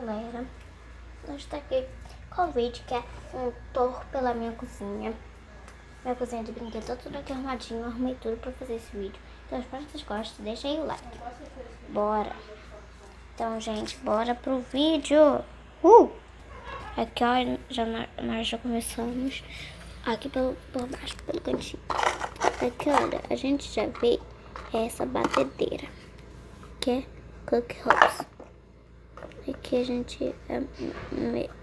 galera, nós está aqui com o vídeo que é um tour pela minha cozinha. Minha cozinha de brinquedo, tá tudo aqui arrumadinho, arrumei tudo pra fazer esse vídeo. Então espero que vocês gostem, deixa aí o like. Bora! Então gente, bora pro vídeo! Aqui ó, nós já começamos aqui por baixo, pelo cantinho. Aqui olha, a gente já vê essa batedeira, que é Cook House. Aqui a gente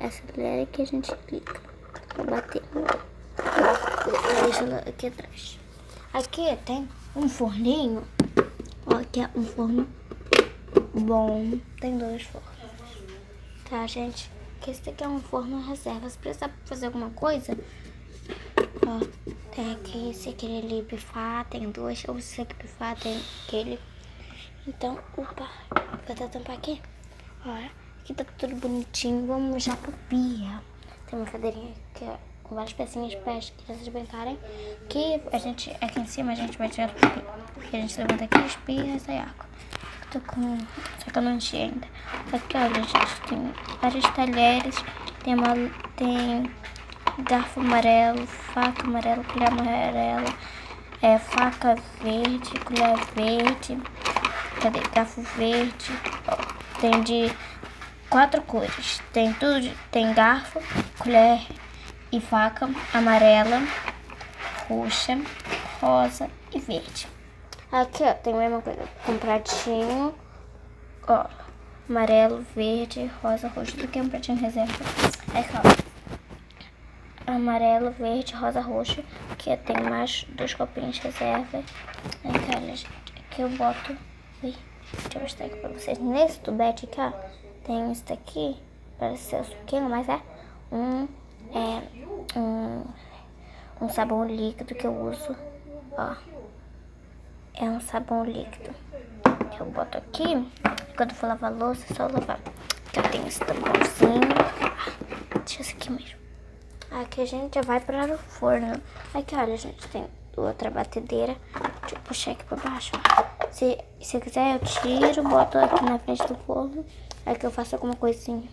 acelera, que a gente clica pra bater. Deixa ela aqui atrás. Aqui tem um forninho. Ó, aqui é um forno bom. Tem dois fornos. Tá, gente? Que esse daqui é um forno reserva. Se precisar fazer alguma coisa, ó, tem aqui, se aquele ali pifar, tem dois. Ou se aqui pifar, tem aquele. Então, opa, vou tentar tampar aqui. Ó, aqui tá tudo bonitinho. Vamos já pro pia. Tem uma cadeirinha aqui, ó, com várias pecinhas para as crianças brincarem. Que a gente, aqui em cima, a gente vai tirar do pia. Porque a gente levanta aqui, espirra e sai água. Tô com... Só que eu não enchi ainda. Aqui, olha, gente, tem vários talheres. Tem garfo amarelo, faca amarela, colher amarela, faca verde, colher verde. Cadê? Garfo verde. Ó, tem de 4 cores. Tem tudo. Tem garfo, colher e faca amarela, roxa, rosa e verde. Aqui, ó, tem a mesma coisa. Com pratinho, ó, amarelo, verde, rosa, roxo. Tudo aqui é um pratinho reserva. Aqui, ó, amarelo, verde, rosa, roxo. Aqui tem mais 2 copinhos reserva. Aqui, olha, gente. Aqui eu boto... Ui, deixa eu mostrar aqui pra vocês. Nesse tubete aqui, ó, tem isso daqui. Parece ser o suquinho, mas é um sabão líquido que eu uso, ó. É um sabão líquido que eu boto aqui. Quando for lavar a louça, é só lavar. Aqui eu tenho esse tampãozinho. Deixa isso aqui mesmo. Aqui a gente já vai para o forno. Aqui, olha, gente, tem outra batedeira. Deixa eu puxar aqui por baixo. Se eu quiser, eu tiro, boto aqui na frente do forno. Aqui eu faço alguma coisinha.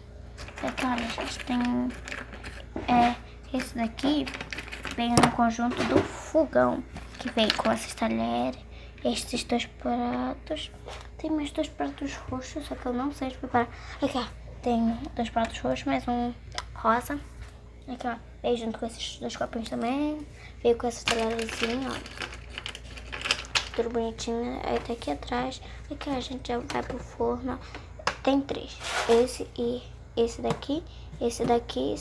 Aqui, olha, gente, tem... esse daqui vem no conjunto do fogão, que vem com esses talheres, estes 2 pratos. Tem mais 2 pratos roxos, só que eu não sei de preparar. Aqui, ó, tem 2 pratos roxos, mais um rosa. Aqui, ó, veio junto com esses 2 copinhos também. Veio com esses talherzinhos, ó. Tudo bonitinho. Aí tá aqui atrás. Aqui, ó, a gente já vai pro forno. Tem 3. Esse e esse daqui. Esse daqui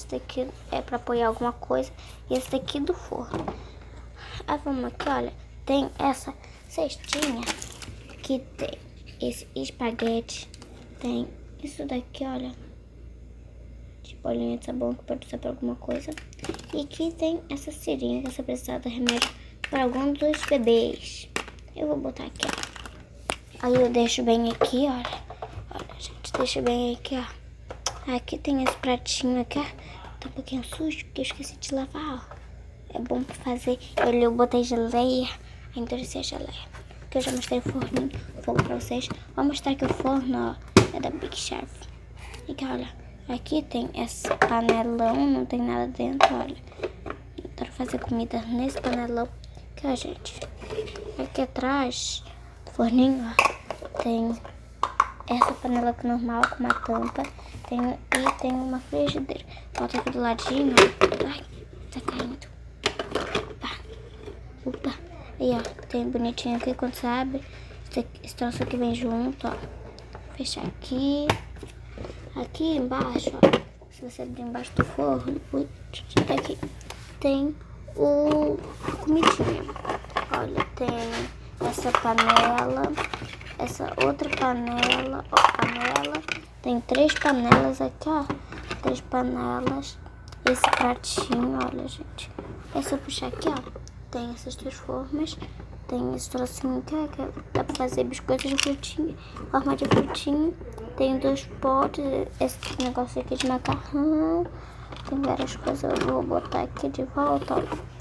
é pra apoiar alguma coisa. E esse daqui do forno. Aí vamos aqui, olha. Tem essa cestinha que tem esse espaguete. Tem isso daqui, olha. De bolinha de sabão que pode usar pra alguma coisa. E aqui tem essa seringa, se precisar de remédio para algum dos bebês. Eu vou botar aqui, ó. Aí eu deixo bem aqui, olha. Olha, gente, deixa bem aqui, ó. Aqui tem esse pratinho aqui, ó. Tá um pouquinho sujo, porque eu esqueci de lavar, ó. É bom pra fazer. Eu botei geleia, aí endureci a geleia. Que eu já mostrei o forninho, fogo pra vocês. Vou mostrar aqui o forno, ó. É da Big Chef. E olha, aqui tem esse panelão, não tem nada dentro, olha. Eu quero fazer comida nesse panelão. Aqui, ó, gente. Aqui atrás do forninho, ó, tem essa panela aqui normal com uma tampa. E tem uma frigideira. Bota aqui do ladinho, ó. Ai, tá caindo. Opa. Aí, ó, tem bonitinho aqui quando você abre. Esse troço aqui vem junto, ó. Fechar aqui. Aqui embaixo, ó. Se você abrir embaixo do forno, tá aqui. Tem a comidinha. Olha, tem essa panela, essa outra panela, ó, panela. Tem 3 panelas aqui, ó. 3 panelas. Esse pratinho, olha, gente. É só puxar aqui, ó. Tem essas 2 formas. Tem esse trocinho aqui, ó, que dá pra fazer biscoitos de frutinha, forma de frutinha. Tem 2 potes, esse negócio aqui de macarrão. Tem várias coisas, eu vou botar aqui de volta, ó.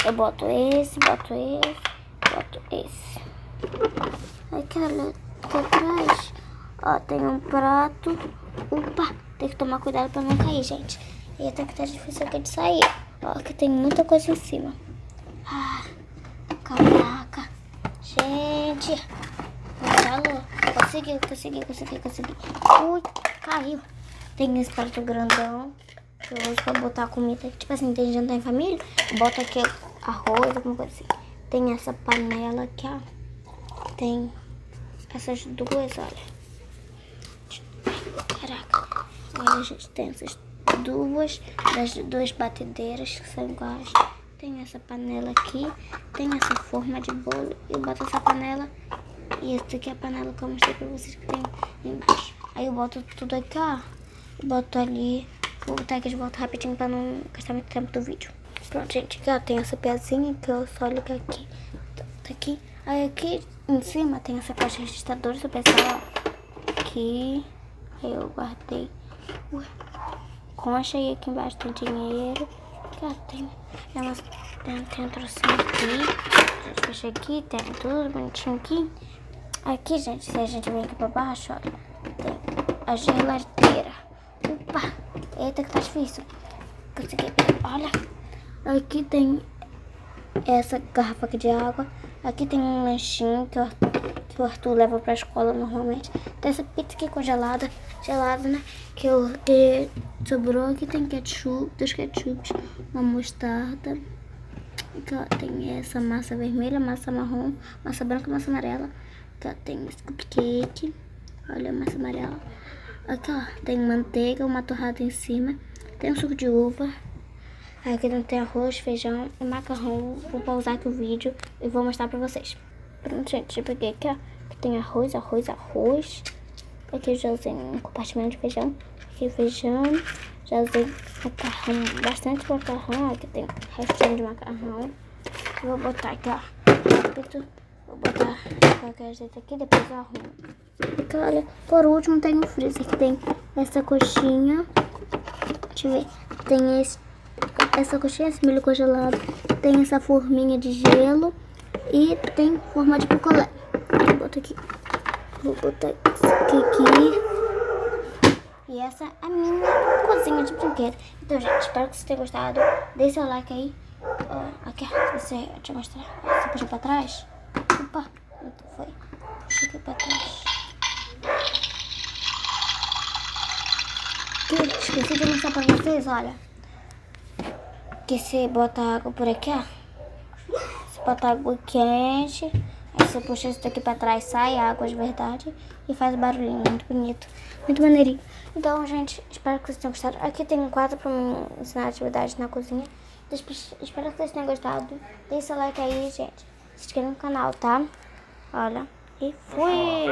Eu boto esse, boto esse. Aqui, olha, aqui atrás, Ó, tem um prato. Opa, tem que tomar cuidado pra não cair, gente. E até que tá difícil aqui de sair. Ó, aqui tem muita coisa em cima. Ah, caraca. Gente. Falou. Consegui. Ui, caiu. Tem esse prato grandão que eu uso pra botar comida. Tipo assim, tem jantar em família. Bota aqui arroz, alguma coisa assim. Tem essa panela aqui, ó. Tem essas duas, olha. Caraca. Olha, gente, tem essas duas batedeiras que são iguais. Tem essa panela aqui. Tem essa forma de bolo. Eu boto essa panela. E essa aqui é a panela que eu mostrei pra vocês que tem embaixo. Aí eu boto tudo aqui, ó. Boto ali. Vou botar aqui de volta rapidinho pra não gastar muito tempo do vídeo. Pronto, gente. Aqui, ó, tem essa pezinha que eu só ligo aqui. Tá aqui. Aí aqui em cima tem essa caixa registradora, se eu pensar, ó. Aqui. Aí eu guardei. Concha, e aqui embaixo tem dinheiro. Aqui, ó, tem a trocinha aqui. A gente fecha aqui, tem tudo bonitinho aqui. Aqui, gente, se a gente vem aqui pra baixo, ó, tem a geladeira. Opa! Eita, que tá difícil. Consegui. Olha. Aqui tem essa garrafa aqui de água. Aqui tem um lanchinho que o Arthur leva pra escola normalmente. Tem essa pizza aqui congelada, né? Que sobrou. Aqui tem ketchup, 2 ketchups, uma mostarda. Aqui, ó, tem essa massa vermelha, massa marrom, massa branca e massa amarela. Aqui, ó, tem esse cupcake. Olha a massa amarela. Aqui, ó, tem manteiga, uma torrada em cima. Tem um suco de uva. Aqui não tem arroz, feijão e macarrão. Vou pausar aqui o vídeo e vou mostrar pra vocês. Pronto, gente, eu peguei aqui, ó. Aqui tem arroz. Aqui eu já usei um compartimento de feijão. Aqui feijão. Já usei macarrão, bastante macarrão. Aqui tem restinho de macarrão. Vou botar aqui, ó. Vou botar qualquer jeito aqui, depois eu arrumo. Aqui, olha, por último tem o freezer. Aqui tem essa coxinha. Deixa eu ver. Tem essa coxinha, esse milho congelado. Tem essa forminha de gelo. E tem forma de picolé. Vou botar isso aqui. E essa é a minha cozinha de brinquedo. Então, gente, espero que vocês tenham gostado. Deixe seu like aí. Aqui, se você tinha gostado. Você puxa pra trás. Opa, então foi. Puxa aqui pra trás. Aqui, esqueci de mostrar pra vocês, olha. Que você bota água por aqui, ó. Você bota água quente. Aí você puxa isso daqui pra trás, sai a água de verdade. E faz barulhinho, muito bonito. Muito maneirinho. Então, gente, espero que vocês tenham gostado. Aqui tem um quadro pra me ensinar atividades na cozinha. Espero que vocês tenham gostado. Deixe seu like aí, gente. Se inscreva no canal, tá? Olha. E fui!